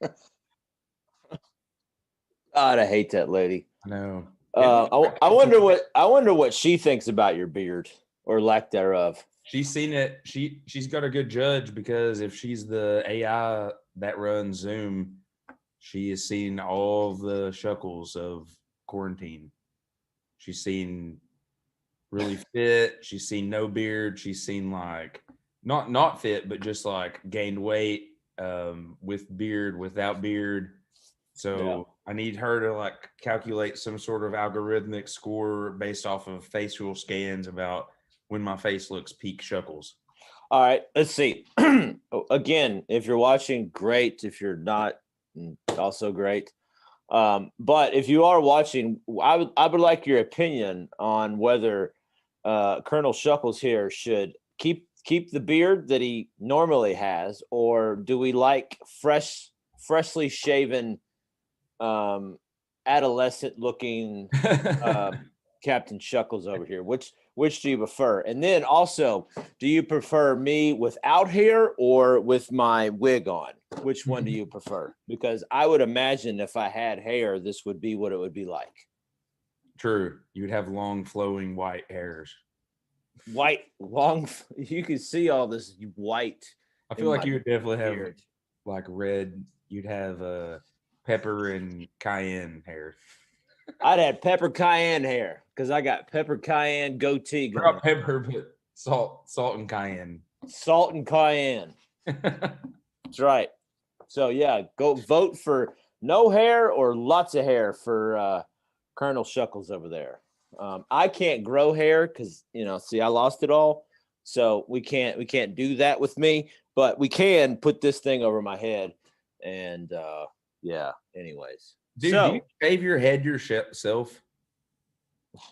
God, I hate that lady. I know. I wonder what she thinks about your beard or lack thereof. She's seen it. She's got a good judge because if she's the AI that runs Zoom, she has seen all the shuckles of quarantine. She's seen really fit. She's seen no beard. She's seen like not fit, but just like gained weight with beard, without beard. So I need her to like calculate some sort of algorithmic score based off of facial scans about when my face looks peak shuckles. All right, let's see. Again, if you're watching, great. If you're not, also great. But if you are watching, I would like your opinion on whether Colonel Shuckles here should keep the beard that he normally has, or do we like freshly shaven, adolescent looking Captain Shuckles over here? Which do you prefer? And then also, do you prefer me without hair or with my wig on? Which one do you prefer? Because I would imagine if I had hair, this would be what it would be like. True. You would have long flowing white hairs. White, long, you can see all this white. I feel like you would definitely have like red. You'd have pepper and cayenne hair. I'd have pepper cayenne hair because I got pepper cayenne goatee going. Not pepper, but salt and cayenne. Salt and cayenne. That's right. So yeah, go vote for no hair or lots of hair for Colonel Shuckles over there. I can't grow hair because see, I lost it all. So we can't do that with me, but we can put this thing over my head. And yeah, anyways. Dude, do you shave your head yourself?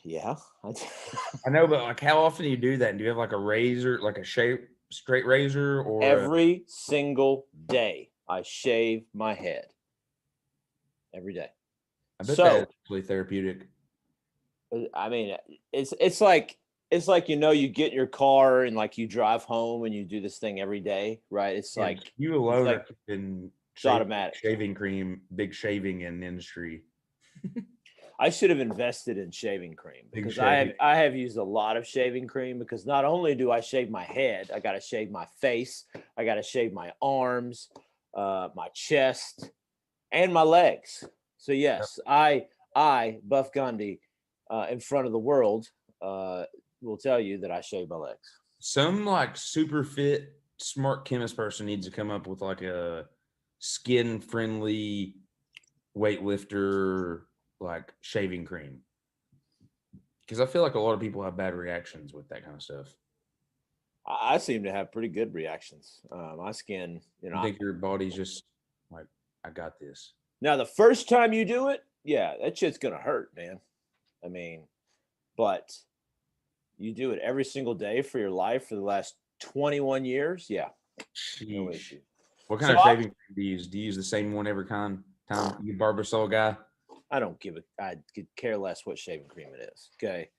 Yeah. I know, but like how often do you do that? Do you have like a razor, like a straight razor, or every single day I shave my head. Every day. I bet that's really therapeutic. I mean, it's like you get in your car and like you drive home and you do this thing every day, right? It's like you alone have been automatic. Shaving cream, big shaving in the industry. I should have invested in shaving cream because I have used a lot of shaving cream because not only do I shave my head, I got to shave my face, I got to shave my arms, my chest, and my legs. So yes, I Buff Gandhi, in front of the world, will tell you that I shave my legs. Some like super fit, smart chemist person needs to come up with like a skin friendly weightlifter like shaving cream, because I feel like a lot of people have bad reactions with that kind of stuff. I seem to have pretty good reactions. My skin, I think your body's just like, I got this. Now the first time you do it, yeah, that shit's gonna hurt, man. I mean, but you do it every single day for your life for the last 21 years, yeah. No issue. What kind of shaving cream do you use? Do you use the same one every time? You Barbasol guy? I could care less what shaving cream it is. Okay.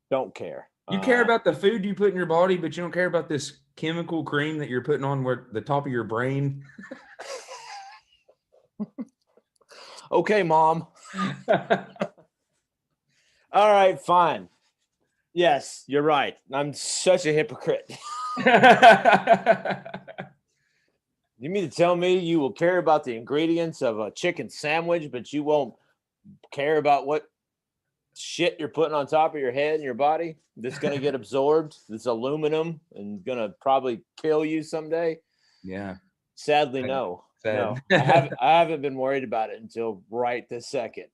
Don't care. You care about the food you put in your body, but you don't care about this chemical cream that you're putting on where the top of your brain. Okay, Mom. All right, fine. Yes, you're right. I'm such a hypocrite. You mean to tell me you will care about the ingredients of a chicken sandwich, but you won't care about what shit you're putting on top of your head and your body that's going to get absorbed? That's aluminum and going to probably kill you someday? Yeah. Sadly, no. No. I haven't been worried about it until right this second.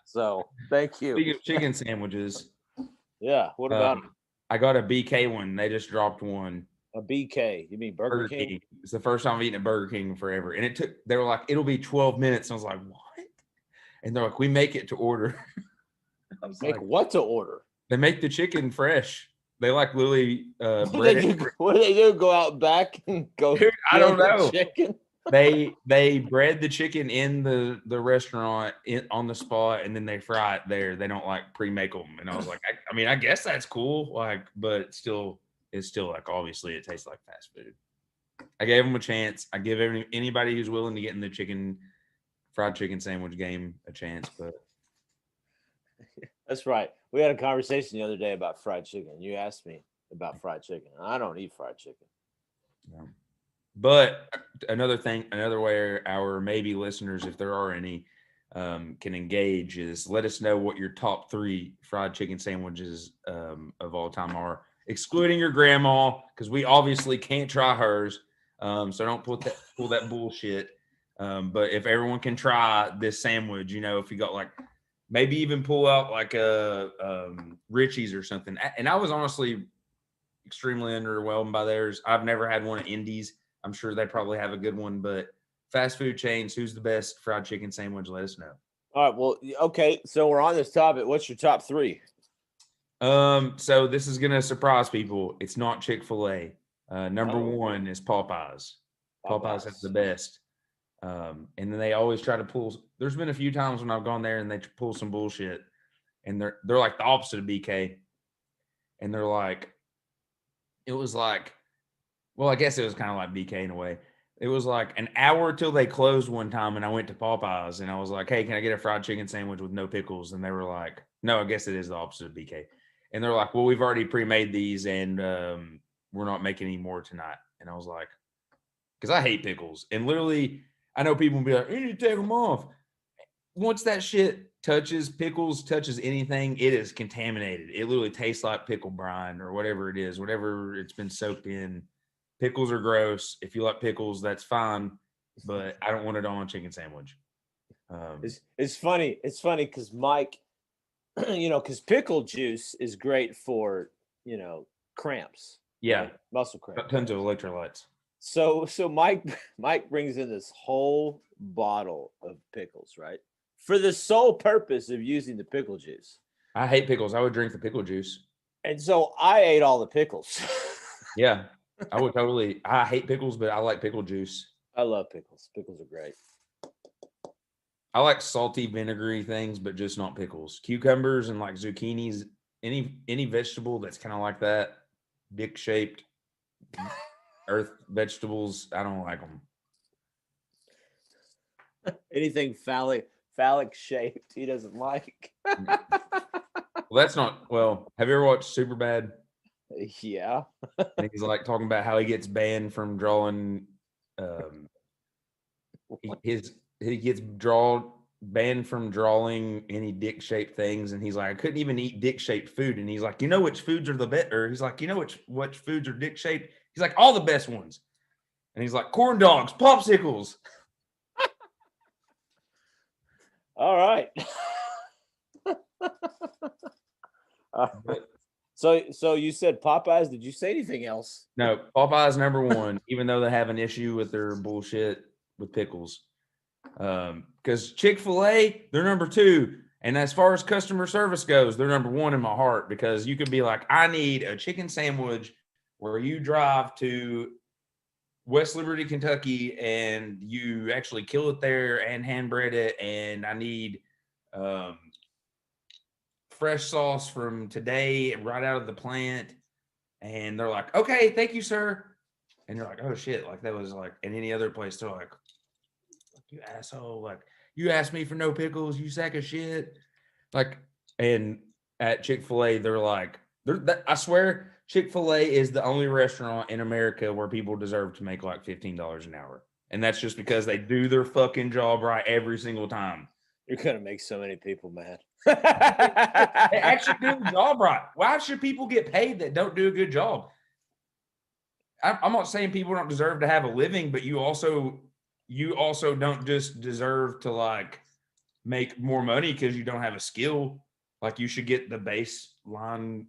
So, thank you. Speaking of chicken sandwiches. Yeah, what about them? I got a BK one. They just dropped one. A BK? You mean Burger King? It's the first time I've eaten at Burger King forever. And they were like, it'll be 12 minutes. And I was like, what? And they're like, we make it to order. I was like, what to order? They make the chicken fresh. They like literally what do they do? Go out back and go? Dude, I don't know. Chicken? They bread the chicken in the restaurant on the spot, and then they fry it there. They don't like pre-make them. And I was like, I mean, I guess that's cool. Like, but it's still like, obviously it tastes like fast food. I gave them a chance. I give anybody who's willing to get in the fried chicken sandwich game a chance. But That's right. We had a conversation the other day about fried chicken. You asked me about fried chicken. I don't eat fried chicken. yeah. But another way our maybe listeners, if there are any, can engage is let us know what your top 3 fried chicken sandwiches of all time are, excluding your grandma, because we obviously can't try hers. So don't pull that bullshit. But if everyone can try this sandwich, if you got like maybe even pull out like a Richie's or something. And I was honestly extremely underwhelmed by theirs. I've never had one at Indies. I'm sure they probably have a good one, but fast food chains, who's the best fried chicken sandwich? Let us know. All right. Well, okay. So we're on this topic. What's your top 3? So this is gonna surprise people. It's not Chick-fil-A. Number 1 is Popeyes. Popeyes has the best. And then they always try to pull. There's been a few times when I've gone there and they pull some bullshit, and they're like the opposite of BK, and they're like, it was like, well, I guess it was kind of like BK in a way. It was like an hour till they closed one time, and I went to Popeyes, and I was like, "Hey, can I get a fried chicken sandwich with no pickles?" And they were like, "No, I guess it is the opposite of BK." And they're like, "Well, we've already pre-made these, and we're not making any more tonight." And I was like, because I hate pickles, and literally, I know people will be like, "You need to take them off." Once that shit touches anything, it is contaminated. It literally tastes like pickle brine or whatever it is, whatever it's been soaked in. Pickles are gross. If you like pickles, that's fine, but I don't want it on a chicken sandwich. It's funny. It's funny because Mike, because pickle juice is great for cramps. Yeah, right? Muscle cramps. tons of electrolytes. So Mike brings in this whole bottle of pickles, right? For the sole purpose of using the pickle juice. I hate pickles. I would drink the pickle juice. And so I ate all the pickles. Yeah, I would totally. I hate pickles, but I like pickle juice. I love pickles. Pickles are great. I like salty, vinegary things, but just not pickles. Cucumbers and like zucchinis, any vegetable that's kind of like that, dick shaped, earth vegetables, I don't like them. Anything phallic shaped, he doesn't like. Well, that's not. Well, have you ever watched Superbad? Yeah. And he's like talking about how he gets banned from drawing. He gets banned from drawing any dick shaped things, and he's like, I couldn't even eat dick shaped food. And he's like, you know which foods are the best? Or he's like, you know which foods are dick shaped? He's like, all the best ones. And he's like, corn dogs, popsicles. All right. So you said Popeyes. Did you say anything else? No, Popeyes number 1, even though they have an issue with their bullshit with pickles. Because Chick-fil-A, they're number 2. And as far as customer service goes, they're number 1 in my heart, because you could be like, I need a chicken sandwich where you drive to West Liberty, Kentucky, and you actually kill it there and hand bread it. And I need fresh sauce from today, right out of the plant. And they're like, okay, thank you, sir. And you're like, oh shit, like that was like in any other place, they're like, you asshole, like you asked me for no pickles, you sack of shit. Like, and at Chick-fil-A, they're like, I swear, Chick-fil-A is the only restaurant in America where people deserve to make like $15 an hour. And that's just because they do their fucking job right every single time. You're gonna make so many people mad. They actually do the job right. Why should people get paid that don't do a good job? I'm not saying people don't deserve to have a living, but you also don't just deserve to like make more money because you don't have a skill. Like you should get the baseline,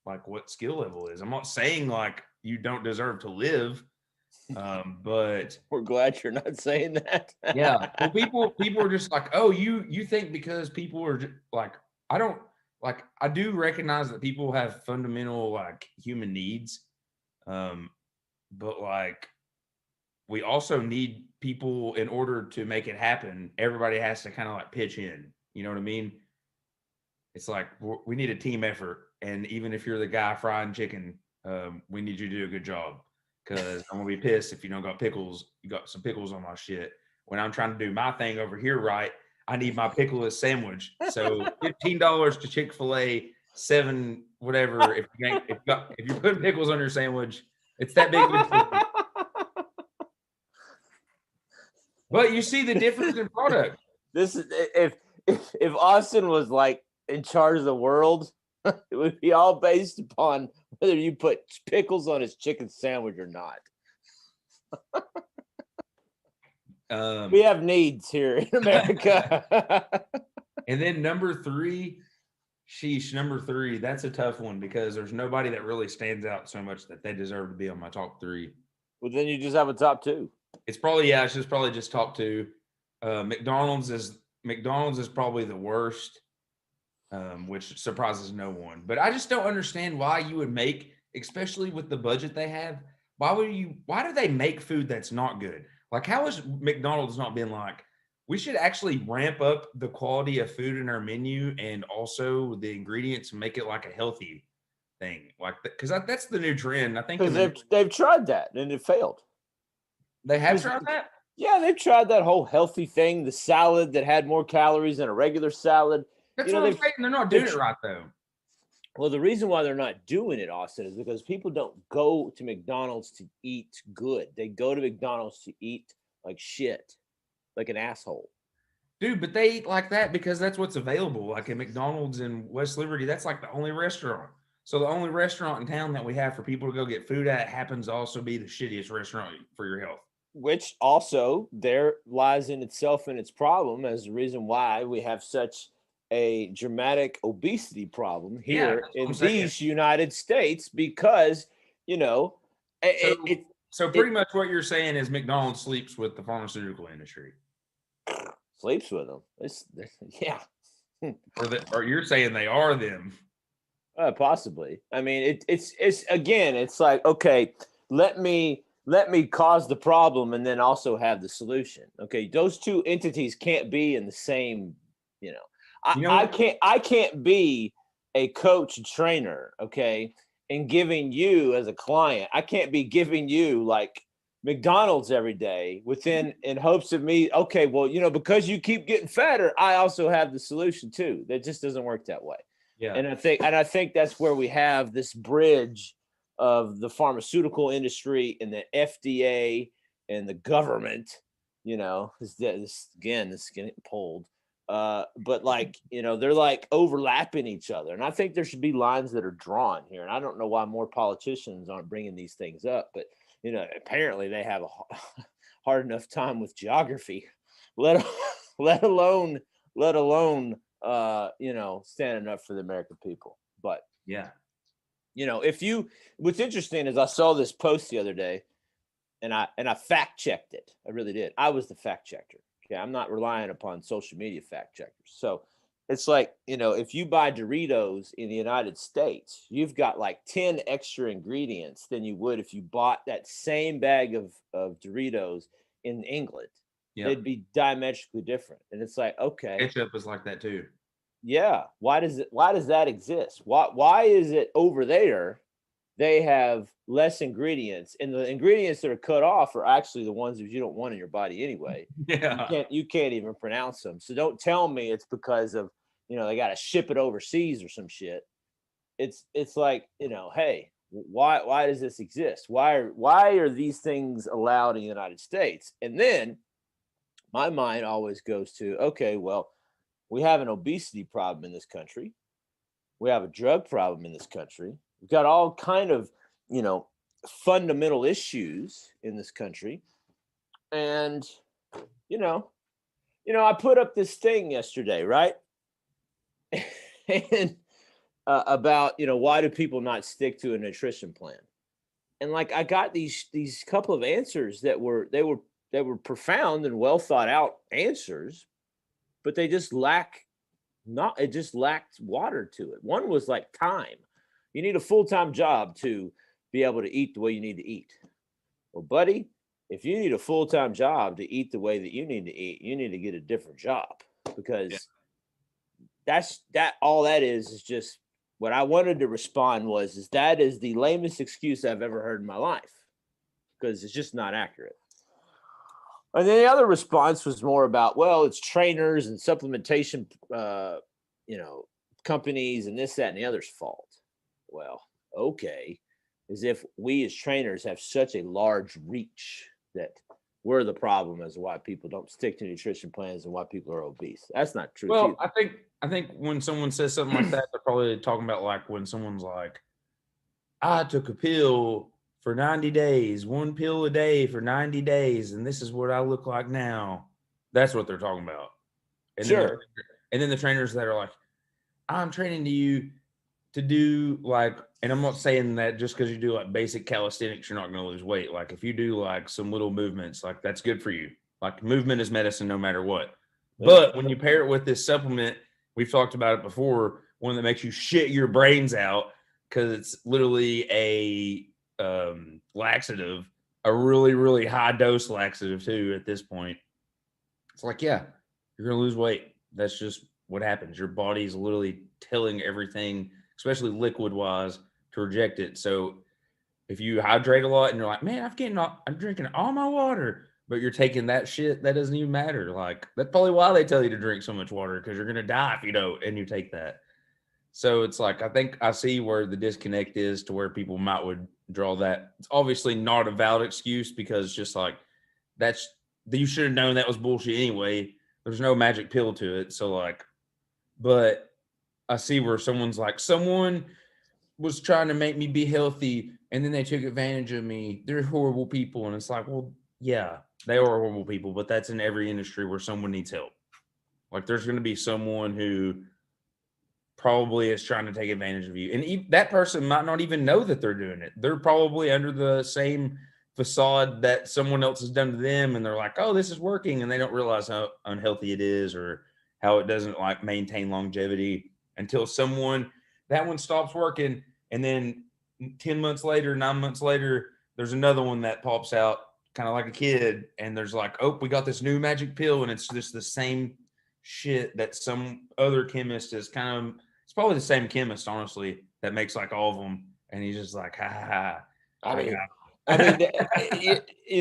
like what skill level is. I'm not saying like you don't deserve to live. But we're glad you're not saying that. Yeah. Well, people are just like, oh, you think because people are just, like, I do recognize that people have fundamental like human needs. But like we also need people in order to make it happen. Everybody has to kind of like pitch in. You know what I mean? It's like we need a team effort. And even if you're the guy frying chicken, we need you to do a good job. because I'm gonna be pissed if you don't got pickles. You got some pickles on my shit. When I'm trying to do my thing over here right, I need my pickleless sandwich. So $15 to Chick-fil-A, $7 whatever. If you're putting pickles on your sandwich, it's that big of a difference. But you see the difference in product. This is if Austin was like in charge of the world, it would be all based upon whether you put pickles on his chicken sandwich or not. We have needs here in America. And then number three, that's a tough one because there's nobody that really stands out so much that they deserve to be on my top three. Well, then you just have a top two. It's probably just top two. McDonald's is probably the worst, which surprises no one. But I just don't understand why you would make, especially with the budget they have, why do they make food that's not good? Like, how is McDonald's not being like, we should actually ramp up the quality of food in our menu and also the ingredients and make it like a healthy thing, like because that's the new trend. I think because they've tried that and it failed. They have tried that. Yeah, they've tried that whole healthy thing, the salad that had more calories than a regular salad. That's what I'm saying. They're not doing it right though. Well, the reason why they're not doing it, Austin, is because people don't go to McDonald's to eat good. They go to McDonald's to eat like shit, like an asshole. Dude, but they eat like that because that's what's available. Like at McDonald's in West Liberty, that's like the only restaurant. So the only restaurant in town that we have for people to go get food at happens to also be the shittiest restaurant for your health. Which also there lies in itself in its problem as the reason why we have such a dramatic obesity problem here in these United States because, so pretty much what you're saying is McDonald's sleeps with the pharmaceutical industry. Sleeps with them. Yeah. Or you're saying they are them. Possibly. I mean, it's like, okay, let me cause the problem and then also have the solution. Okay, those two entities can't be in the same, I can't be a coach and trainer, okay, and giving you as a client, I can't be giving you like McDonald's every day in hopes of me, okay, well, because you keep getting fatter, I also have the solution too. That just doesn't work that way. Yeah. And I think that's where we have this bridge of the pharmaceutical industry and the FDA and the government, this getting pulled. But like, they're like overlapping each other. And I think there should be lines that are drawn here. And I don't know why more politicians aren't bringing these things up, but apparently they have a hard enough time with geography, let alone standing up for the American people. But yeah, what's interesting is I saw this post the other day and I fact checked it. I really did. I was the fact checker. Okay. I'm not relying upon social media fact checkers. So it's like, if you buy Doritos in the United States, you've got like 10 extra ingredients than you would if you bought that same bag of Doritos in England. Yep. They'd be diametrically different. And it's like, okay. Ketchup is like that too. Yeah. Why does that exist? Why is it over there they have less ingredients, and the ingredients that are cut off are actually the ones that you don't want in your body anyway? Yeah. You can't even pronounce them. So don't tell me it's because of, they got to ship it overseas or some shit. It's like, hey, why does this exist? Why are these things allowed in the United States? And then my mind always goes to, okay, well, we have an obesity problem in this country. We have a drug problem in this country. We've got all kind of, fundamental issues in this country. And, I put up this thing yesterday, right? And about, why do people not stick to a nutrition plan? And like, I got these couple of answers that were profound and well thought out answers, but they just lacked water to it. One was like time. You need a full-time job to be able to eat the way you need to eat. Well, buddy, if you need a full-time job to eat the way that you need to eat, you need to get a different job, because all that is just what I wanted to respond is that is the lamest excuse I've ever heard in my life. because it's just not accurate. And then the other response was more about, well, it's trainers and supplementation, companies and this, that, and the other's fault. Well, okay. As if we as trainers have such a large reach that we're the problem as to why people don't stick to nutrition plans and why people are obese. That's not true. Well, I think when someone says something like that, they're probably talking about like when someone's like, I took a pill for 90 days, one pill a day for 90 days, and this is what I look like now. That's what they're talking about. And sure. Then the trainers that are like, I'm training you to do like, and I'm not saying that just because you do like basic calisthenics, you're not going to lose weight. Like if you do like some little movements, like that's good for you. Like movement is medicine no matter what. Yeah. But when you pair it with this supplement, we've talked about it before, one that makes you shit your brains out because it's literally a laxative, a really, really high dose laxative too at this point. It's like, yeah, you're going to lose weight. That's just what happens. Your body's literally telling everything, especially liquid wise, to reject it. So if you hydrate a lot and you're like, man, I'm drinking all my water, but you're taking that shit, that doesn't even matter. Like that's probably why they tell you to drink so much water, because you're going to die if you don't, and you take that. So it's like, I think I see where the disconnect is to where people would draw that. It's obviously not a valid excuse, because just like you should have known that was bullshit anyway. There's no magic pill to it. So like, but I see where someone's like, someone was trying to make me be healthy and then they took advantage of me. They're horrible people. And it's like, well, yeah, they are horrible people, but that's in every industry where someone needs help. Like there's going to be someone who probably is trying to take advantage of you. And that person might not even know that they're doing it. They're probably under the same facade that someone else has done to them. And they're like, oh, this is working. And they don't realize how unhealthy it is or how it doesn't like maintain longevity until that one stops working. And then 10 months later, 9 months later, there's another one that pops out kind of like a kid. And there's like, oh, we got this new magic pill. And it's just the same shit that some other chemist is it's probably the same chemist, honestly, that makes like all of them. And he's just like, ha ha ha. I mean,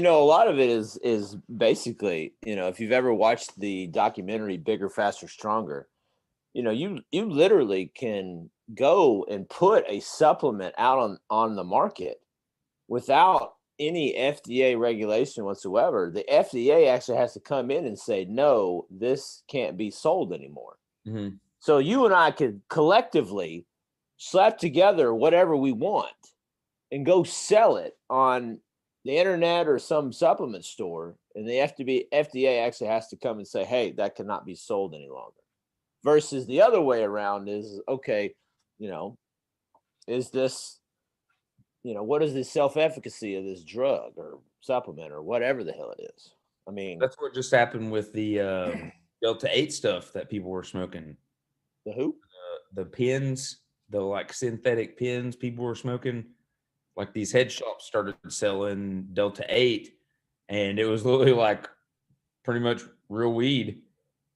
a lot of it is basically, if you've ever watched the documentary Bigger, Faster, Stronger, you literally can go and put a supplement out on the market without any FDA regulation whatsoever. The FDA actually has to come in and say, no, this can't be sold anymore. Mm-hmm. So you and I could collectively slap together whatever we want and go sell it on the internet or some supplement store. And the FDA actually has to come and say, hey, that cannot be sold any longer. Versus the other way around is, okay, is this, what is the self-efficacy of this drug or supplement or whatever the hell it is? I mean, that's what just happened with the Delta 8 stuff that people were smoking. The who? The pins, the like synthetic pins people were smoking. Like these head shops started selling Delta 8, and it was literally like pretty much real weed.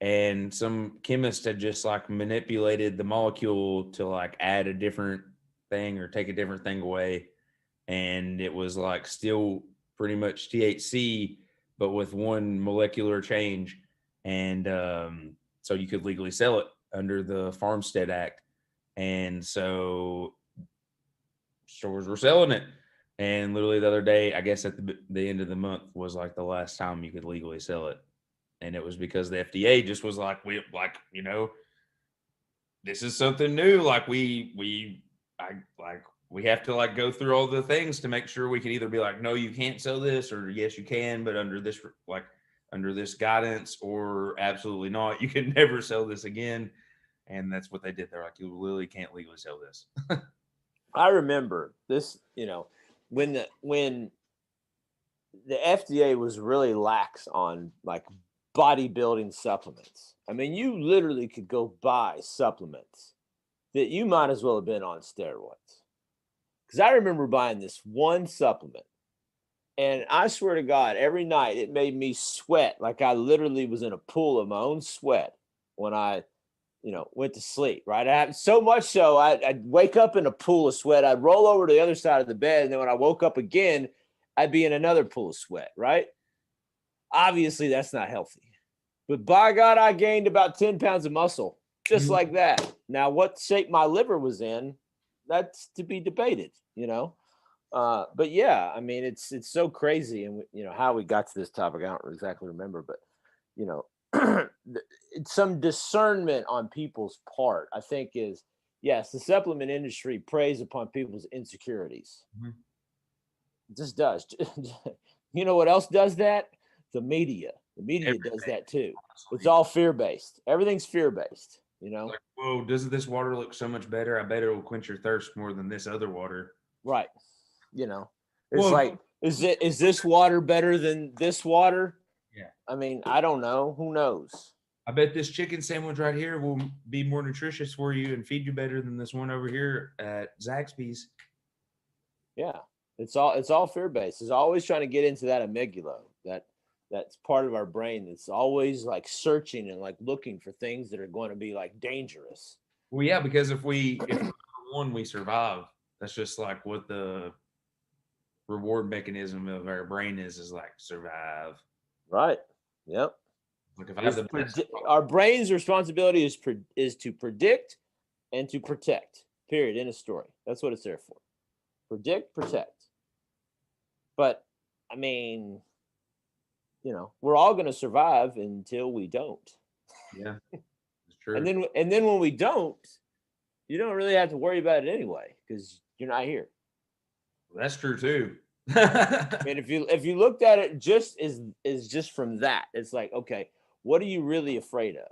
And some chemist had just like manipulated the molecule to like add a different thing or take a different thing away. And it was like still pretty much THC, but with one molecular change. And so you could legally sell it under the Farmstead Act. And so stores were selling it. And literally the other day, I guess at the end of the month was like the last time you could legally sell it. And it was because the FDA just was like, this is something new. Like we have to like go through all the things to make sure we can either be like, no, you can't sell this, or yes, you can, but under this guidance, or absolutely not, you can never sell this again. And that's what they did. They're like, you literally can't legally sell this. I remember this, when the FDA was really lax on like bodybuilding supplements. I mean, you literally could go buy supplements that you might as well have been on steroids. Because I remember buying this one supplement, and I swear to God, every night it made me sweat like I literally was in a pool of my own sweat when I, went to sleep, right? I had so much so I'd wake up in a pool of sweat. I'd roll over to the other side of the bed, and then when I woke up again, I'd be in another pool of sweat, right? Obviously, that's not healthy. But by God, I gained about 10 pounds of muscle just like that. Now, what shape my liver was in, that's to be debated, you know? But yeah, I mean, it's so crazy. And, you know, how we got to this topic, I don't exactly remember, but, you know, it's some discernment on people's part, I think is, yes, the supplement industry preys upon people's insecurities. It just does. You know what else does that? The media. The media does that too. It's all fear-based. Everything's fear-based, you know? Like, whoa, doesn't this water look so much better? I bet it will quench your thirst more than this other water. Right. You know, it's like, is this water better than this water? Yeah. I mean, I don't know. Who knows? I bet this chicken sandwich right here will be more nutritious for you and feed you better than this one over here at Zaxby's. Yeah. It's all fear-based. It's always trying to get into that amygdala, that's part of our brain that's always like searching and like looking for things that are going to be like dangerous. Well, yeah, because if we survive, that's just like what the reward mechanism of our brain is like survive. Right. Yep. Like if I have the best, our brain's responsibility is to predict and to protect. Period. In a story. That's what it's there for. Predict, protect. But I mean, you know, we're all going to survive until we don't. Yeah, it's true. And then when we don't, you don't really have to worry about it anyway because you're not here. Well, that's true too. I mean, if you looked at it just just from that, it's like, okay, what are you really afraid of?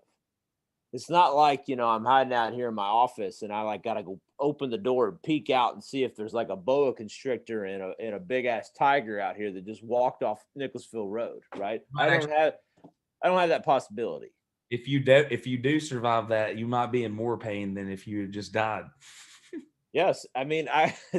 It's not like, you know, I'm hiding out here in my office and I like gotta go open the door and peek out and see if there's like a boa constrictor and a big ass tiger out here that just walked off Nicholasville Road, right? I don't have that possibility. If you do survive that, you might be in more pain than if you just died. Yes, I mean,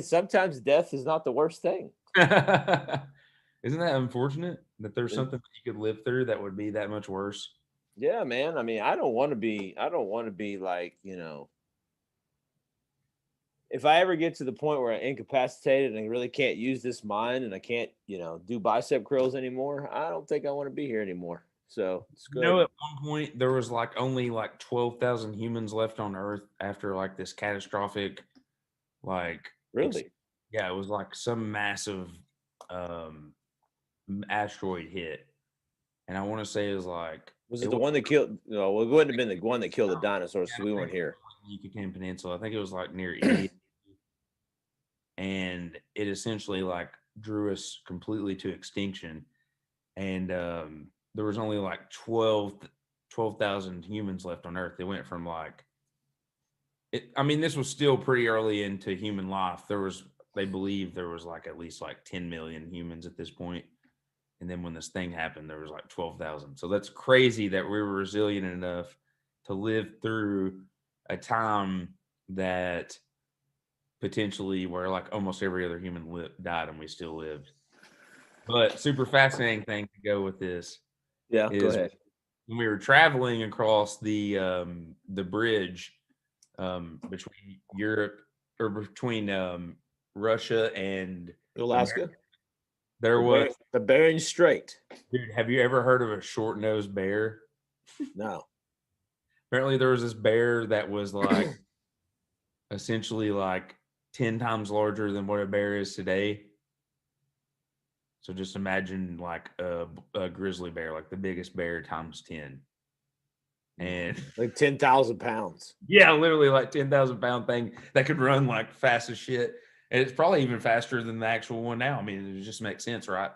sometimes death is not the worst thing. Isn't that unfortunate that there's something that you could live through that would be that much worse? Yeah, man. I mean, I don't want to be like, you know, if I ever get to the point where I'm incapacitated and I really can't use this mind and I can't, you know, do bicep curls anymore, I don't think I want to be here anymore. So it's good. You know, at one point there was like only like 12,000 humans left on Earth after like this catastrophic, like Really? Yeah, it was like some massive asteroid hit, and I want to say it was like. Was it the one that killed? No, well, it wouldn't have been the one that killed the dinosaurs because we weren't here. Yucatan Peninsula. I think it was like near India. And it essentially like drew us completely to extinction. And there was only like 12,000 humans left on Earth. They went from like, I mean, this was still pretty early into human life. They believe there was like at least like 10 million humans at this point. And then when this thing happened, there was like 12,000. So that's crazy that we were resilient enough to live through a time that potentially where like almost every other human died and we still lived. But super fascinating thing to go with this. Yeah, go ahead. When we were traveling across the bridge between Europe or between Russia and Alaska. America, there was the Bering Strait. Dude, have you ever heard of a short-nosed bear? No. Apparently there was this bear that was like essentially like 10 times larger than what a bear is today. So just imagine like a grizzly bear, like the biggest bear times 10. And like 10,000 pounds. Yeah, literally like 10,000 pound thing that could run like fast as shit. And it's probably even faster than the actual one now. I mean, it just makes sense, right?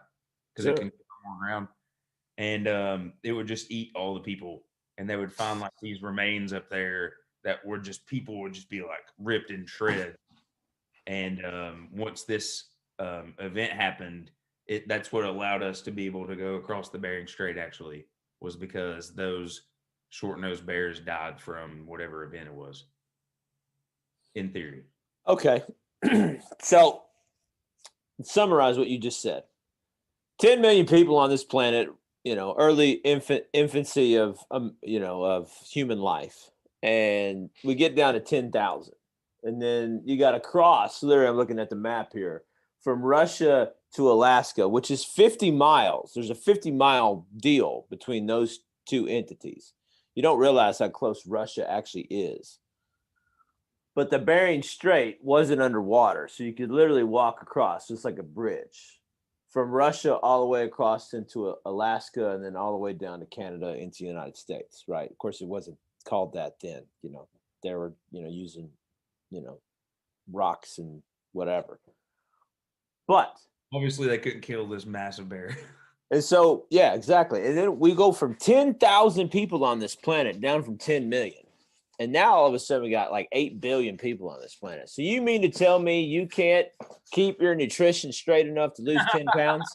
Because it can go more around. And it would just eat all the people. And they would find like these remains up there that were just, people would just be like ripped in shreds. And once this event happened, that's what allowed us to be able to go across the Bering Strait, actually, was because those short-nosed bears died from whatever event it was, in theory. Okay. So, summarize what you just said. 10 million people on this planet, you know, early infancy of, you know, of human life. And we get down to 10,000. And then you got to cross, literally, I'm looking at the map here, from Russia to Alaska, which is 50 miles. There's a 50-mile deal between those two entities. You don't realize how close Russia actually is. But the Bering Strait wasn't underwater, so you could literally walk across, just like a bridge, from Russia all the way across into Alaska and then all the way down to Canada into the United States, right? Of course, it wasn't called that then. They were, using, rocks and whatever. But obviously they couldn't kill this massive bear. And so, yeah, exactly. And then we go from 10,000 people on this planet down from 10 million. And now all of a sudden we got like 8 billion people on this planet. So you mean to tell me you can't keep your nutrition straight enough to lose 10 pounds?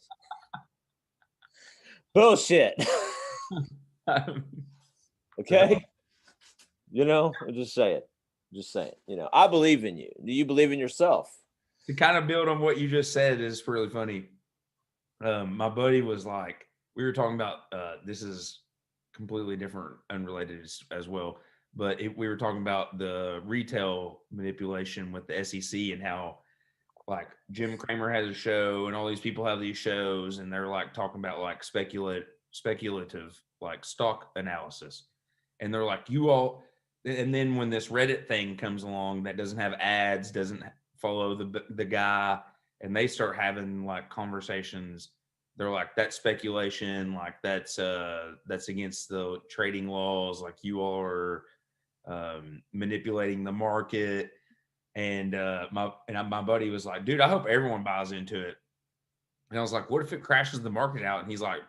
Bullshit. Okay. I'm just saying. I believe in you. Do you believe in yourself? To kind of build on what you just said is really funny. My buddy was like, we were talking about, this is completely different, unrelated as well. But we were talking about the retail manipulation with the SEC and how like Jim Cramer has a show and all these people have these shows and they're like talking about like speculative like stock analysis. And they're like, and then when this Reddit thing comes along that doesn't have ads, doesn't follow the guy, and they start having like conversations, they're like, that's speculation, like that's against the trading laws, like you all are manipulating the market. And my buddy was like, dude, I hope everyone buys into it. And I was like, what if it crashes the market out? And he's like,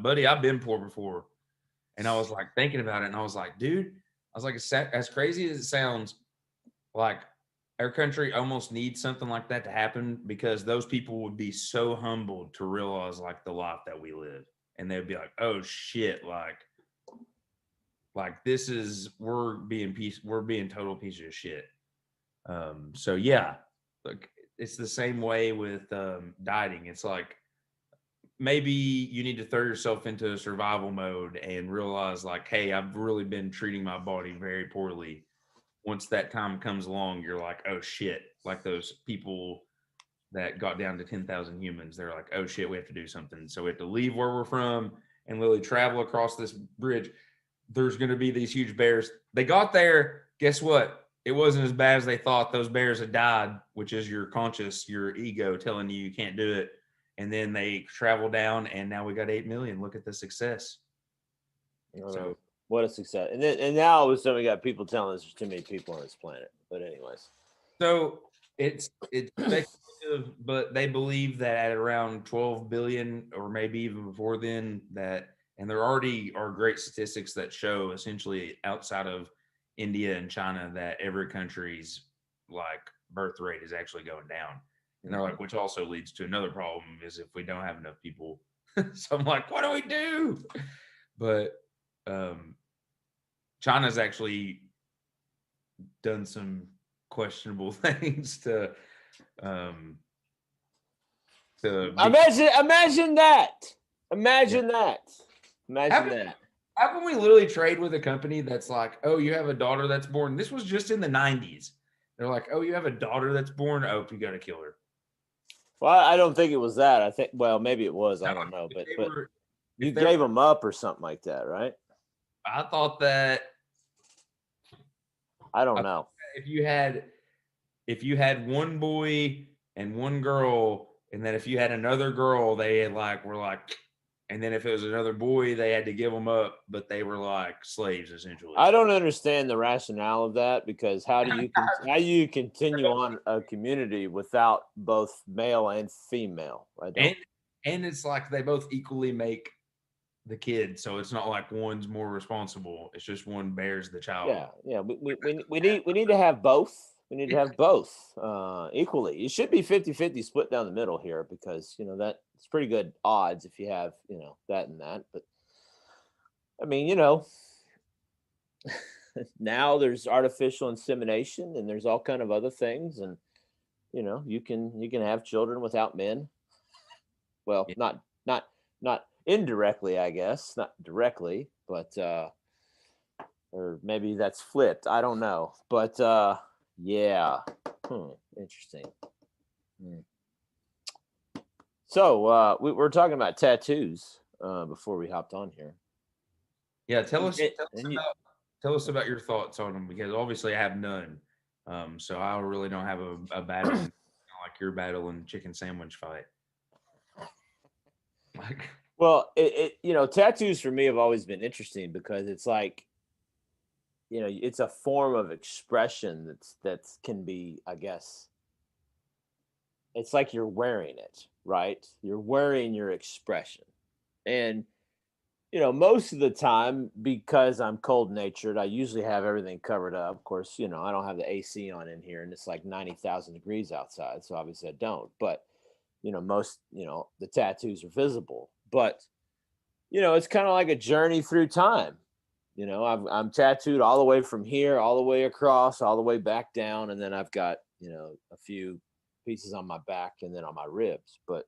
buddy, I've been poor before. And I was like thinking about it, and I was like, dude, I was like, as crazy as it sounds, like our country almost needs something like that to happen, because those people would be so humbled to realize like the life that we live, and they'd be like, oh shit, like this is, we're being total pieces of shit. So yeah, look, it's the same way with dieting. It's like, maybe you need to throw yourself into a survival mode and realize like, hey, I've really been treating my body very poorly. Once that time comes along, you're like, oh shit, like those people that got down to 10,000 humans, they're like, oh shit, we have to do something. So we have to leave where we're from and literally travel across this bridge. There's going to be these huge bears. They got there. Guess what? It wasn't as bad as they thought. Those bears had died, which is your ego telling you can't do it. And then they travel down, and now we got 8 million. Look at the success. So what a success. And now all of a sudden we got people telling us there's too many people on this planet. But anyways. So it's speculative, but they believe that at around 12 billion, or maybe even before then, and there already are great statistics that show essentially outside of India and China that every country's like birth rate is actually going down. And they're like, which also leads to another problem, is if we don't have enough people. So I'm like, what do we do? But China's actually done some questionable things to imagine that. Imagine that. How can we literally trade with a company that's like, oh, you have a daughter that's born? This was just in the 90s. They're like, oh, you have a daughter that's born? Oh, you got to kill her. Well, I don't think it was that. I think, well, maybe it was. I don't know. But you gave them up or something like that, right? I thought that. I don't know. If you had one boy and one girl, and then if you had another girl, they were like, and then if it was another boy, they had to give them up, but they were like slaves essentially. I don't understand the rationale of that, because how do you continue on a community without both male and female? And it's like they both equally make the kid, so it's not like one's more responsible. It's just one bears the child. Yeah. We need to have both. We need to have both equally. It should be 50-50 split down the middle here, because that's pretty good odds if you have that and that. But I mean, now there's artificial insemination and there's all kind of other things, and you can have children without men. Well, not indirectly, I guess, not directly, but or maybe that's flipped. I don't know, but yeah. Interesting. So we were talking about tattoos before we hopped on here. Yeah, And tell us about your thoughts on them, because obviously I have none. So I really don't have a battle like your battle and chicken sandwich fight. Like, well, tattoos for me have always been interesting because it's like, it's a form of expression that's can be, I guess, it's like you're wearing it, right? You're wearing your expression. And most of the time, because I'm cold natured, I usually have everything covered up. Of course, I don't have the AC on in here and it's like 90,000 degrees outside. So obviously I don't. But, most, the tattoos are visible. But, it's kind of like a journey through time. I'm tattooed all the way from here, all the way across, all the way back down. And then I've got, a few pieces on my back and then on my ribs. But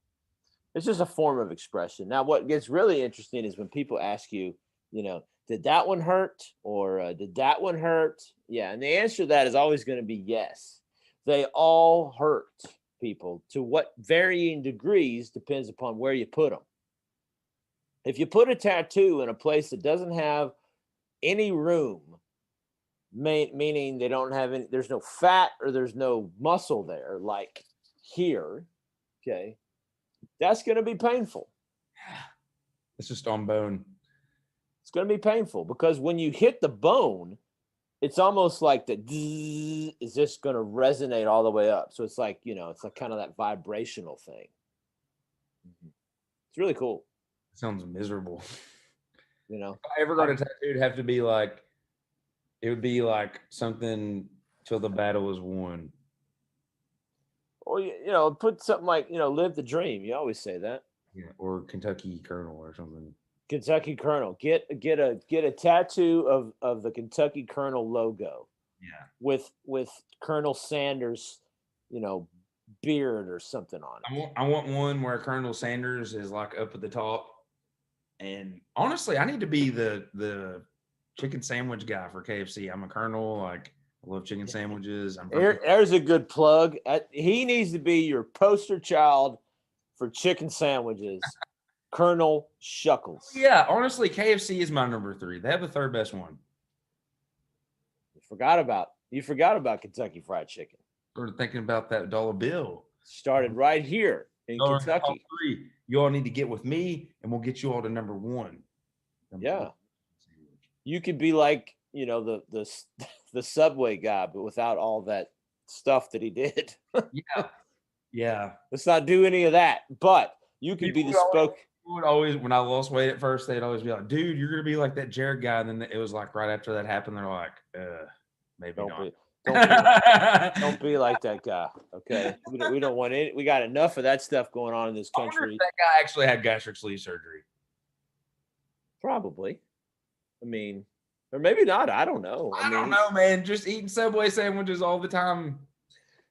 it's just a form of expression. Now, what gets really interesting is when people ask you, did that one hurt or did that one hurt? Yeah. And the answer to that is always going to be yes. They all hurt, people, to what varying degrees depends upon where you put them. If you put a tattoo in a place that doesn't have any room, meaning they don't have any, there's no fat or there's no muscle there, like here, okay, that's going to be painful. It's just on bone. It's going to be painful because when you hit the bone, it's almost like the is just going to resonate all the way up. So it's like, it's like kind of that vibrational thing. It's really cool. It sounds miserable. If I ever got a tattoo, it'd have to be like, it would be like something till the battle is won. Or, put something like, live the dream. You always say that. Yeah, or Kentucky Colonel or something. Kentucky Colonel. Get a tattoo of the Kentucky Colonel logo. Yeah. With Colonel Sanders, beard or something on it. I want one where Colonel Sanders is like up at the top. And honestly, I need to be the chicken sandwich guy for KFC. I'm a Colonel. Like, I love chicken sandwiches. There's a good plug. He needs to be your poster child for chicken sandwiches. Colonel Shuckles. Yeah, honestly, KFC is my number 3. They have the third best one. You forgot about Kentucky Fried Chicken. Started thinking about that dollar bill. Started right here in Kentucky. You all need to get with me, and we'll get you all to number 1. Yeah, you could be like, the Subway guy, but without all that stuff that he did. Yeah. Let's not do any of that. But you could be the spoke. Would always, when I lost weight at first, they'd always be like, "Dude, you're gonna be like that Jared guy." And then it was like right after that happened, they're like, "Maybe not." Don't be like that guy. Okay, we don't want it. We got enough of that stuff going on in this country. I wonder if that guy actually had gastric sleeve surgery. Probably. I mean, or maybe not. I don't know. I don't know, man. Just eating Subway sandwiches all the time.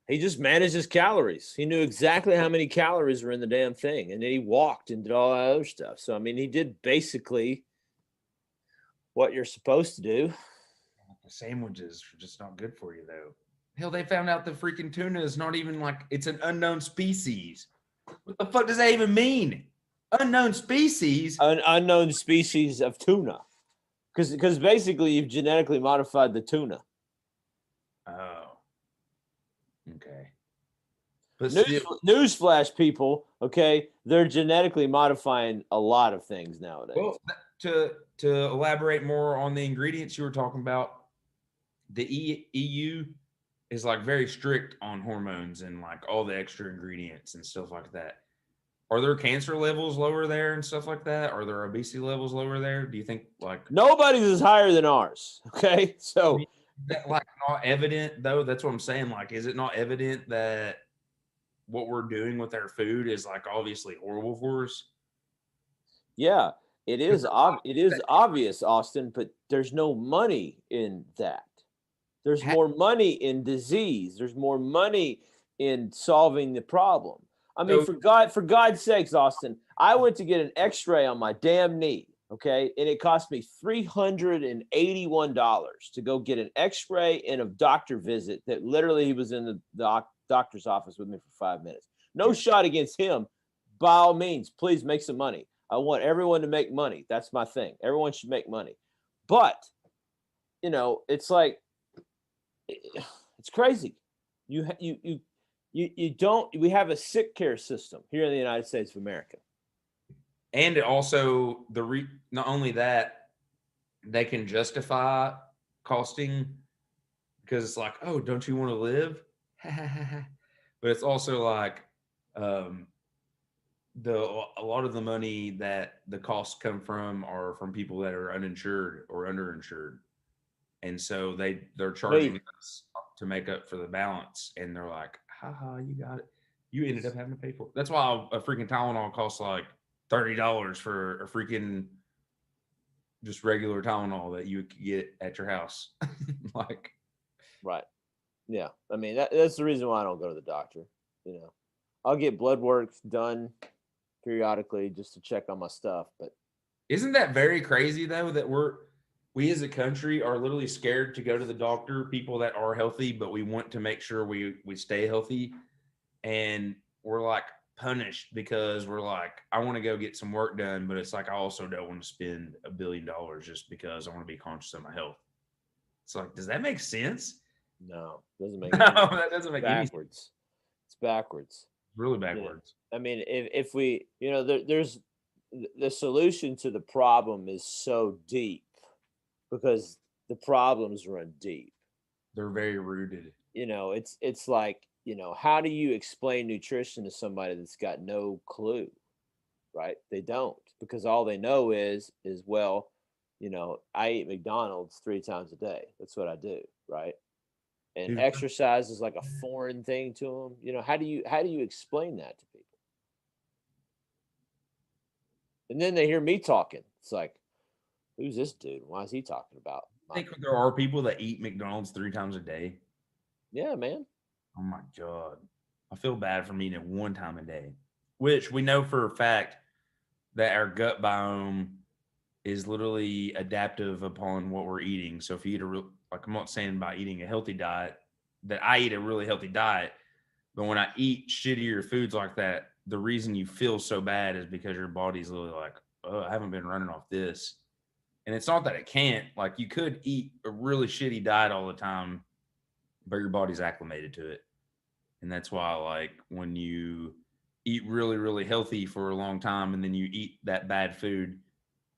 He just managed his calories. He knew exactly how many calories were in the damn thing. And then he walked and did all that other stuff. So, I mean, he did basically what you're supposed to do. The sandwiches are just not good for you, though. Hell, they found out the freaking tuna is not even like, it's an unknown species. What the fuck does that even mean? Unknown species? An unknown species of tuna. Because basically you've genetically modified the tuna. Oh. Okay. But newsflash, people. Okay, they're genetically modifying a lot of things nowadays. Well, to elaborate more on the ingredients you were talking about, the EU is like very strict on hormones and like all the extra ingredients and stuff like that. Are there cancer levels lower there and stuff like that? Are there obesity levels lower there? Do you think like nobody's is higher than ours? Okay, so. That like not evident though? That's what I'm saying. Like, is it not evident that what we're doing with our food is like obviously horrible for us? Yeah, it is. It is obvious, Austin. But there's no money in that. There's more money in disease. There's more money in solving the problem. I mean, for God's sakes, Austin, I went to get an X-ray on my damn knee. Okay, and it cost me $381 to go get an X-ray and a doctor visit. That literally he was in the doctor's office with me for 5 minutes. No shot against him, by all means, please make some money. I want everyone to make money. That's my thing. Everyone should make money. But, it's like, it's crazy. You don't, we have a sick care system here in the United States of America. And it also, not only that, they can justify costing because it's like, oh, don't you want to live? But it's also like, a lot of the money that the costs come from are from people that are uninsured or underinsured, and so they're charging us to make up for the balance, and they're like, haha, you got it. You ended up having to pay for it. That's why a freaking Tylenol costs like $30 for a freaking just regular Tylenol that you could get at your house. Like, right. Yeah. I mean, that's the reason why I don't go to the doctor. I'll get blood work done periodically just to check on my stuff. But isn't that very crazy though, that we as a country are literally scared to go to the doctor, people that are healthy, but we want to make sure we stay healthy. And we're like punished because we're like, I want to go get some work done, but it's like, I also don't want to spend $1 billion just because I want to be conscious of my health. It's like, does that make sense? No, doesn't make any sense. No, that doesn't make any sense. It's backwards. Really backwards. I mean, if we, there's the solution to the problem is so deep because the problems run deep. They're very rooted. It's like, how do you explain nutrition to somebody that's got no clue, right? They don't, because all they know is, well, I eat McDonald's 3 times a day. That's what I do, right? And exercise is like a foreign thing to them. How do you explain that to people? And then they hear me talking. It's like, who's this dude? Why is he talking about? I think there are people that eat McDonald's 3 times a day. Yeah, man. Oh my God. I feel bad for eating it 1 time a day, which we know for a fact that our gut biome is literally adaptive upon what we're eating. So if you eat like, I'm not saying by eating a healthy diet that I eat a really healthy diet, but when I eat shittier foods like that, the reason you feel so bad is because your body's literally like, oh, I haven't been running off this. And it's not that it can't. Like, you could eat a really shitty diet all the time, but your body's acclimated to it. And that's why, like, when you eat really, really healthy for a long time and then you eat that bad food,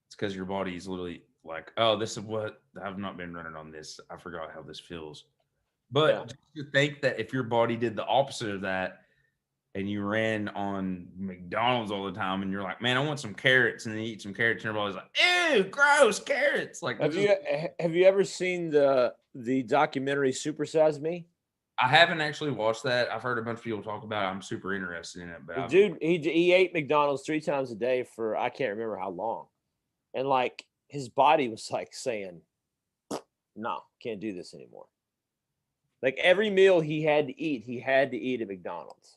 it's because your body's literally like, oh, this is what I've not been running on this. I forgot how this feels. But just to think that if your body did the opposite of that and you ran on McDonald's all the time and you're like, man, I want some carrots, and then you eat some carrots and your body's like, ew, gross, carrots. Like, have you ever seen the documentary Supersize Me? I haven't actually watched that. I've heard a bunch of people talk about it. I'm super interested in it. But the dude, he ate McDonald's 3 times a day for I can't remember how long. And like his body was like saying, no, can't do this anymore. Like every meal he had to eat at McDonald's.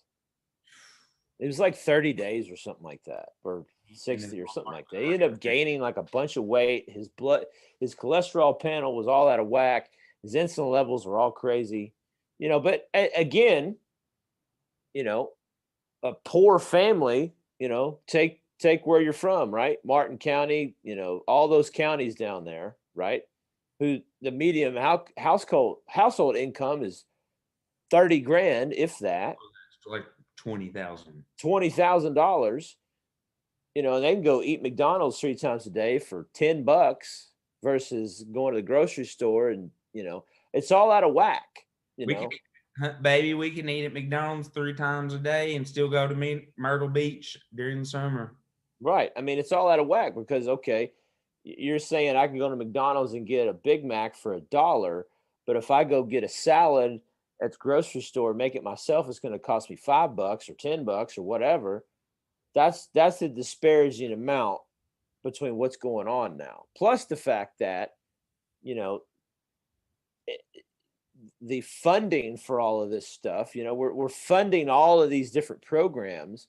It was like 30 days or something like that, or 60 or something like that. He ended up gaining like a bunch of weight. His cholesterol panel was all out of whack. His insulin levels were all crazy, but again, a poor family, take where you're from, right? Martin County, all those counties down there, right? Who the median household income is 30 grand, if that. Like $20,000. $20,000. And they can go eat McDonald's 3 times a day for $10 versus going to the grocery store, and it's all out of whack. We can eat at McDonald's 3 times a day and still go to Myrtle Beach during the summer. Right. I mean, it's all out of whack because, okay, you're saying I can go to McDonald's and get a Big Mac for $1, but if I go get a salad at the grocery store, make it myself, it's going to cost me $5 or $10 or whatever. That's a disparaging amount between what's going on now. Plus the fact that, the funding for all of this stuff, we're funding all of these different programs.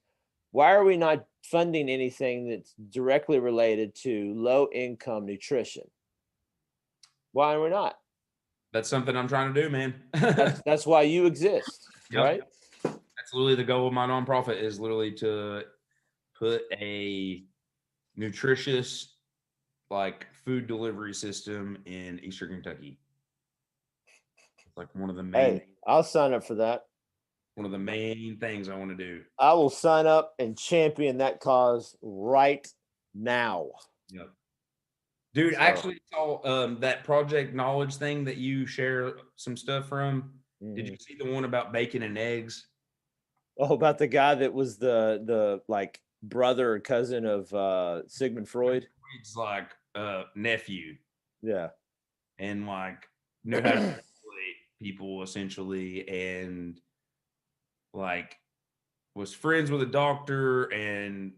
Why are we not funding anything that's directly related to low income nutrition? Why are we not? That's something I'm trying to do, man. that's why you exist, right? That's literally the goal of my nonprofit, is literally to put a nutritious like food delivery system in Eastern Kentucky. It's like one of the main Hey, I'll sign up for that. things I want to do. I will sign up and champion that cause right now. Yep. Dude, So, I actually saw that Project Knowledge thing that you share some stuff from. Did you see the one about bacon and eggs? Oh, about the guy that was the like brother or cousin of Sigmund Freud? It's like nephew. Yeah. And like knew how to manipulate people essentially, and like was friends with a doctor and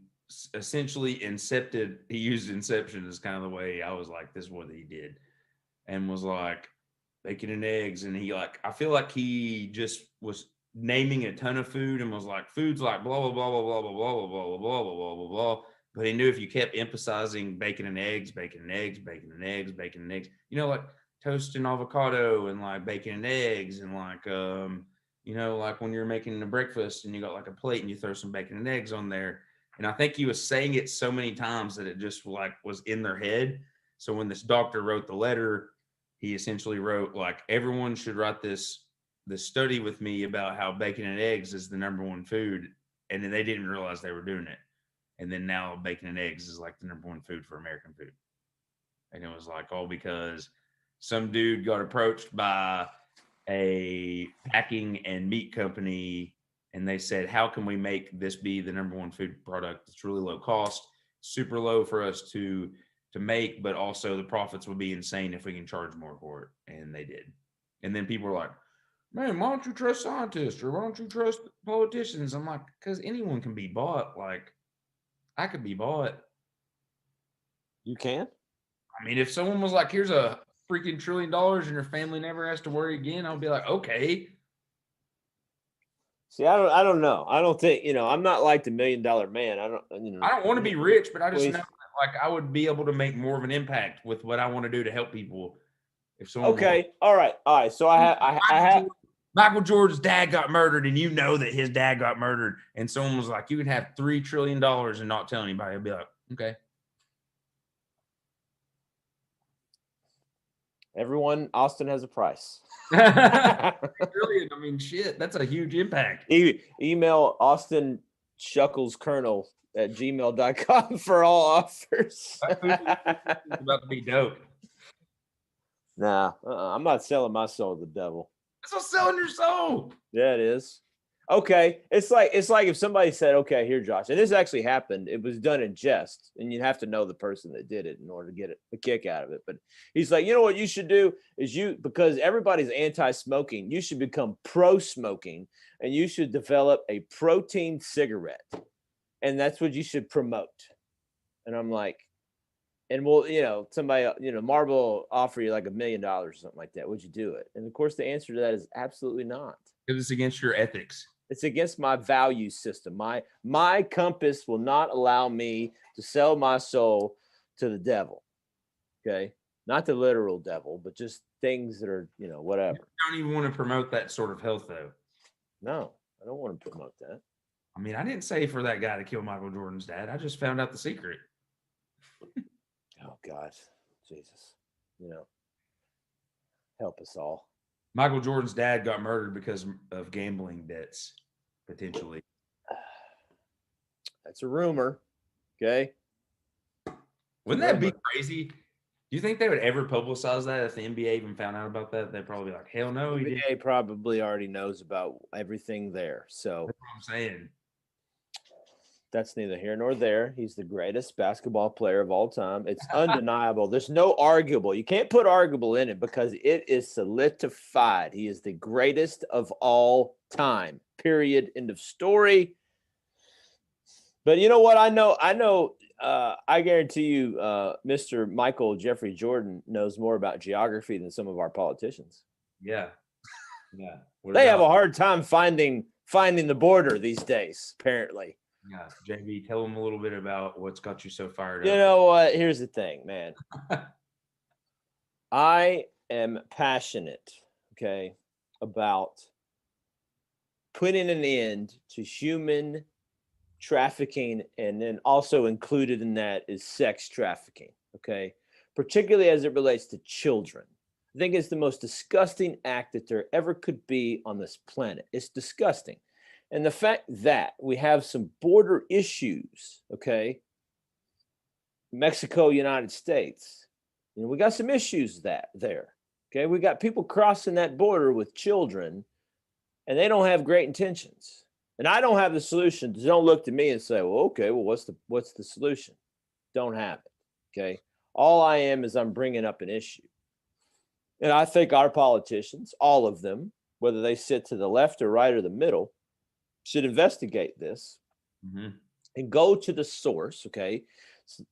essentially incepted. He used inception as kind of the way I was like, this is what he did, and was like bacon and eggs. And he like, I feel like he just was naming a ton of food and was like, food's like blah blah blah blah blah blah blah blah blah blah blah blah blah blah. But he knew if you kept emphasizing bacon and eggs, bacon and eggs, bacon and eggs, bacon and eggs, you know, like toast and avocado and like bacon and eggs, and like you know, like when you're making a breakfast and you got like a plate and you throw some bacon and eggs on there. And I think he was saying it so many times that it just like was in their head. So when this doctor wrote the letter, he essentially wrote like, everyone should write this study with me about how bacon and eggs is the number one food. And then they didn't realize they were doing it. And then now bacon and eggs is like the number one food for American food. And it was like all because some dude got approached by a packing and meat company, and they said, how can we make this be the number one food product? It's really low cost, super low for us to make, but also the profits would be insane if we can charge more for it. And they did. And then people were like, man, why don't you trust scientists, or why don't you trust politicians? I'm like, because anyone can be bought. Like, I could be bought. You can? I mean, if someone was like, here's a freaking $1 trillion and your family never has to worry again, I'll be like, okay. See, I don't know. I don't think, I'm not like the $1 million man. I don't want to be rich, but I just know that, like, I would be able to make more of an impact with what I want to do to help people. If someone okay, all right. So I have Michael Jordan's dad got murdered, and you know that his dad got murdered, and someone was like, you can have $3 trillion and not tell anybody. I'd be like, okay. Everyone, Austin has a price. Brilliant. I mean, shit, that's a huge impact. Email Austin Shuckles Colonel at gmail.com for all offers. It's about to be dope. Nah, I'm not selling my soul to the devil. That's not selling your soul. Yeah, it is. Okay, it's like if somebody said, "Okay, here, Josh," and this actually happened. It was done in jest, and you'd have to know the person that did it in order to get a kick out of it. But he's like, you know what you should do is because everybody's anti-smoking, you should become pro-smoking, and you should develop a protein cigarette, and that's what you should promote. And I'm like, and well, somebody, Marvel will offer you like $1 million or something like that. Would you do it? And of course, the answer to that is absolutely not. Because it's against your ethics. It's against my value system. My compass will not allow me to sell my soul to the devil. Okay, not the literal devil, but just things that are, whatever. You don't even want to promote that sort of health, though. No, I don't want to promote that. I mean, I didn't say for that guy to kill Michael Jordan's dad. I just found out the secret. Oh God, Jesus, help us all. Michael Jordan's dad got murdered because of gambling debts, potentially. That's a rumor. Okay. Wouldn't that be crazy? Do you think they would ever publicize that if the NBA even found out about that? They'd probably be like, hell no. The NBA probably already knows about everything there. So that's what I'm saying. That's neither here nor there. He's the greatest basketball player of all time. It's undeniable. There's no arguable. You can't put arguable in it because it is solidified. He is the greatest of all time. Period. End of story. But you know what? I know. I guarantee you, Mr. Michael Jeffrey Jordan knows more about geography than some of our politicians. Yeah. Yeah. They have a hard time finding the border these days, apparently. Yeah, JB, tell them a little bit about what's got you so fired up. You know what? Here's the thing, man. I am passionate, okay, about putting an end to human trafficking, and then also included in that is sex trafficking, okay? Particularly as it relates to children. I think it's the most disgusting act that there ever could be on this planet. It's disgusting. And the fact that we have some border issues, okay? Mexico, United States, we got some issues there, okay? We got people crossing that border with children, and they don't have great intentions. And I don't have the solution. Don't look to me and say, well, okay, well, what's the solution? Don't have it, okay? All I am is I'm bringing up an issue. And I think our politicians, all of them, whether they sit to the left or right or the middle, should investigate this and go to the source, okay? So,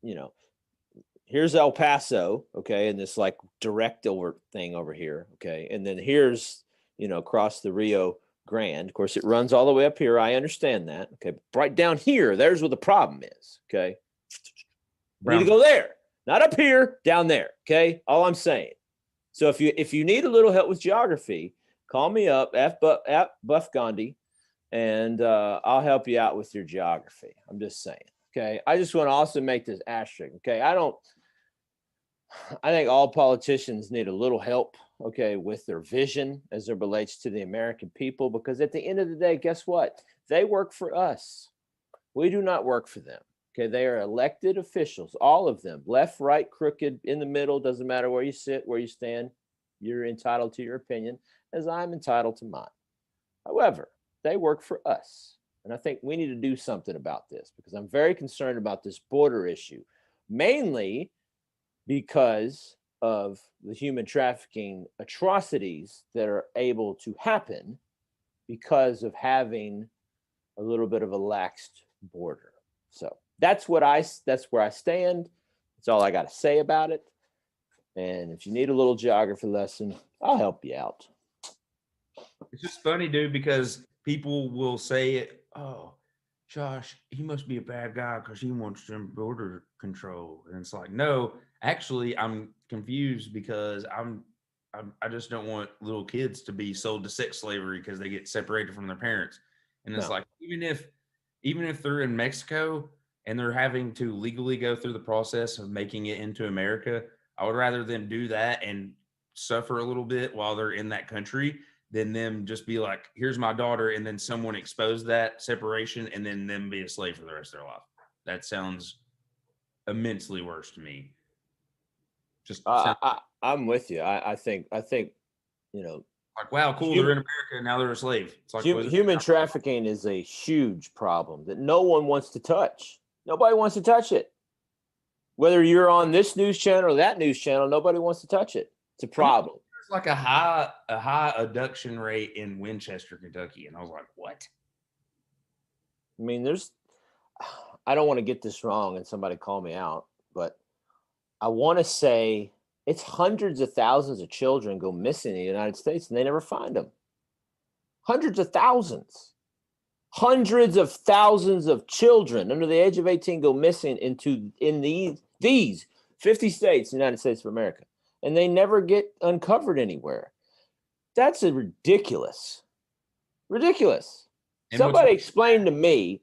here's El Paso, okay, and this like direct over thing over here, okay? And then here's, across the Rio Grande. Of course, it runs all the way up here. I understand that, okay? But right down here, there's where the problem is, okay? You need to go there, not up here, down there, okay? All I'm saying. So if you need a little help with geography, call me up at Buff Gandhi, and I'll help you out with your geography. I'm just saying, okay? I just want to also make this asterisk, okay? I think all politicians need a little help, okay, with their vision as it relates to the American people, because at the end of the day, guess what? They work for us. We do not work for them. Okay, they are elected officials, all of them, left, right, crooked, in the middle, doesn't matter where you sit, where you stand. You're entitled to your opinion, as I'm entitled to mine. However, they work for us. And I think we need to do something about this, because I'm very concerned about this border issue, mainly because of the human trafficking atrocities that are able to happen because of having a little bit of a laxed border. So that's where I stand. That's all I got to say about it. And if you need a little geography lesson, I'll help you out. It's just funny, dude, because people will say, oh, Josh, he must be a bad guy because he wants some border control. And it's like, no, actually, I'm confused because I just don't want little kids to be sold to sex slavery because they get separated from their parents. And it's like, even if they're in Mexico and they're having to legally go through the process of making it into America, I would rather them do that and suffer a little bit while they're in that country than them just be like, here's my daughter, and then someone expose that separation and then them be a slave for the rest of their life. That sounds immensely worse to me. Just I'm with you. I think like, wow, cool, they're in America, now they're a slave. It's like human trafficking is a huge problem that no one wants to touch. Nobody wants to touch it. Whether you're on this news channel or that news channel, nobody wants to touch it. It's a problem. There's like a high abduction rate in Winchester, Kentucky, and I was like, what? I mean, I don't want to get this wrong and somebody call me out, but I want to say it's hundreds of thousands of children go missing in the United States and they never find them. Hundreds of thousands. Hundreds of thousands of children under the age of 18 go missing in these 50 states, United States of America, and they never get uncovered anywhere. That's ridiculous. Somebody explain to me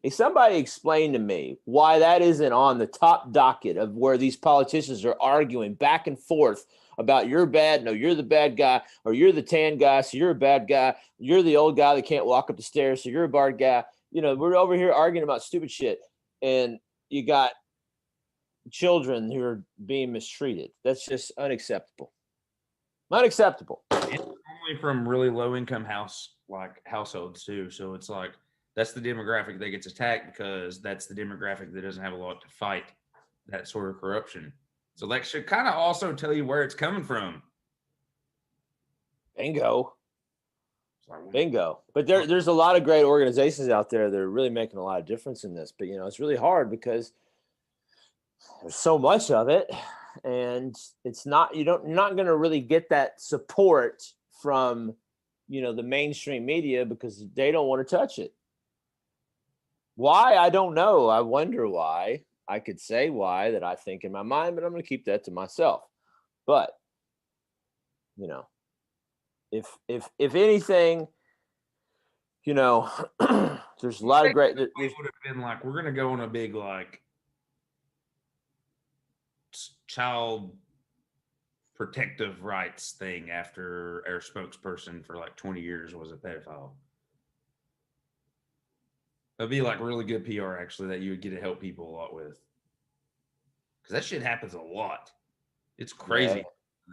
why that isn't on the top docket of where these politicians are arguing back and forth about you're bad, no, you're the bad guy, or you're the tan guy, so you're a bad guy, you're the old guy that can't walk up the stairs, so you're a bad guy. We're over here arguing about stupid shit, and you got children who are being mistreated. That's just unacceptable. Unacceptable. It's only from really low income households too. So it's like that's the demographic that gets attacked because that's the demographic that doesn't have a lot to fight that sort of corruption. So that should kind of also tell you where it's coming from. Bingo. But there's a lot of great organizations out there that are really making a lot of difference in this. But it's really hard because there's so much of it, and it's not you're not going to really get that support from the mainstream media because they don't want to touch it. Why? I don't know. I wonder why. I could say why that I think in my mind, but I'm going to keep that to myself. But if anything, you know, there's a lot of great. It would have been like, we're gonna go on a big like child protective rights thing after our spokesperson for like 20 years was a pedophile. That'd be like really good PR, actually, that you would get to help people a lot with. Because that shit happens a lot. It's crazy. Yeah.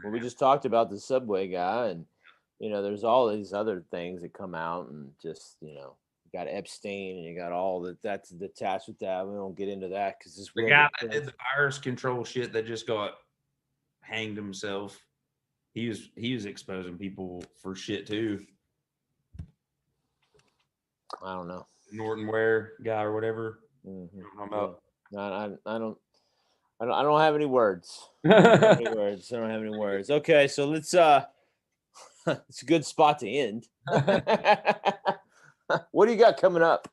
Well, we just talked about the Subway guy, and there's all these other things that come out, and just you got Epstein, and you got all that's attached with that. We don't get into that because this the guy that did the virus control shit that just got hanged himself. He was exposing people for shit too. I don't know. Norton Ware guy or whatever. Mm-hmm. I don't have any words. I don't have any words. Okay, so let's it's a good spot to end. What do you got coming up?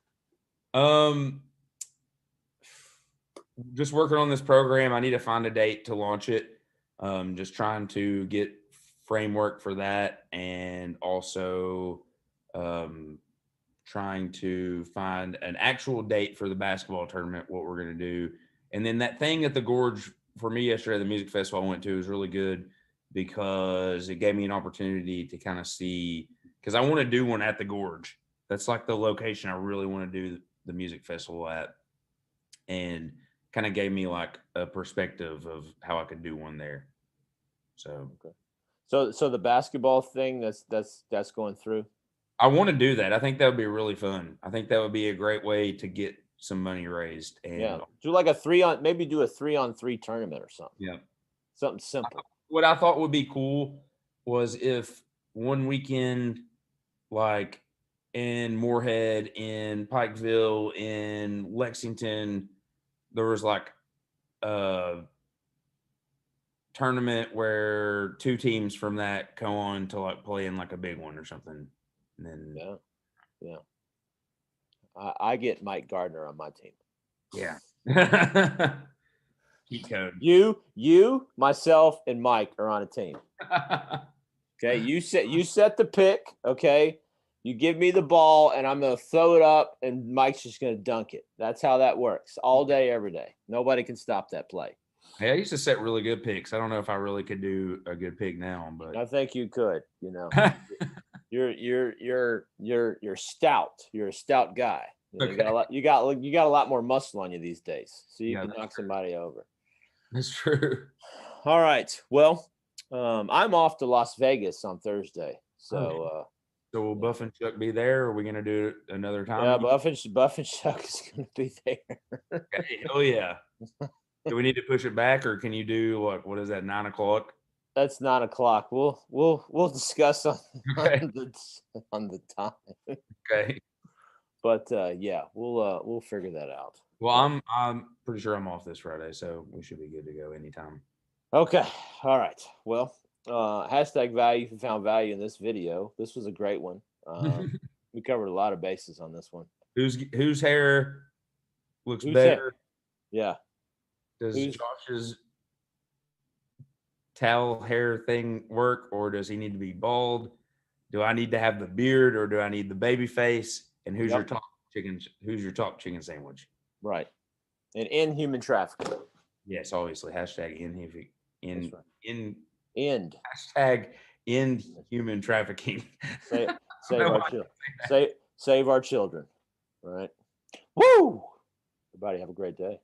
Just working on this program. I need to find a date to launch it. Just trying to get framework for that, and also trying to find an actual date for the basketball tournament, what we're going to do. And then that thing at the Gorge for me yesterday, the music festival I went to, was really good because it gave me an opportunity to kind of see, because I want to do one at the Gorge. That's like the location I really want to do the music festival at, and kind of gave me like a perspective of how I could do one there. So, okay. So the basketball thing that's going through. I want to do that. I think that would be really fun. I think that would be a great way to get some money raised. And do like a 3-on-3 tournament or something. Yeah. Something simple. What I thought would be cool was if one weekend, like in Moorhead, in Pikeville, in Lexington, there was like a tournament where 2 teams from that go on to like play in like a big one or something. And then I get Mike Gardner on my team. Yeah. Cheat code. You, myself, and Mike are on a team. Okay, you set the pick. Okay, you give me the ball, and I'm gonna throw it up, and Mike's just gonna dunk it. That's how that works, all day, every day. Nobody can stop that play. Hey, I used to set really good picks. I don't know if I really could do a good pick now, but I think you could. You're stout. You're a stout guy. You got a lot more muscle on you these days, so you can knock somebody over. That's true. All right. Well, I'm off to Las Vegas on Thursday, so. So will Buff and Shuck be there, or are we gonna do it another time? Yeah, Buff and Shuck is gonna be there. Okay. Oh yeah. Do we need to push it back, or can you do what is that, 9 o'clock? That's 9 o'clock. We'll discuss on the time. Okay. But we'll figure that out. Well, I'm pretty sure I'm off this Friday, so we should be good to go anytime. Okay. All right. Well, hashtag value if you found value in this video. This was a great one. We covered a lot of bases on this one. Whose hair looks better? Yeah. Does Josh's towel hair thing work, or does he need to be bald? Do I need to have the beard, or do I need the baby face? And who's your top chicken sandwich? Right. And in human trafficking. Yes, obviously. Hashtag hashtag end human trafficking. Save our children. All right. Woo! Everybody have a great day.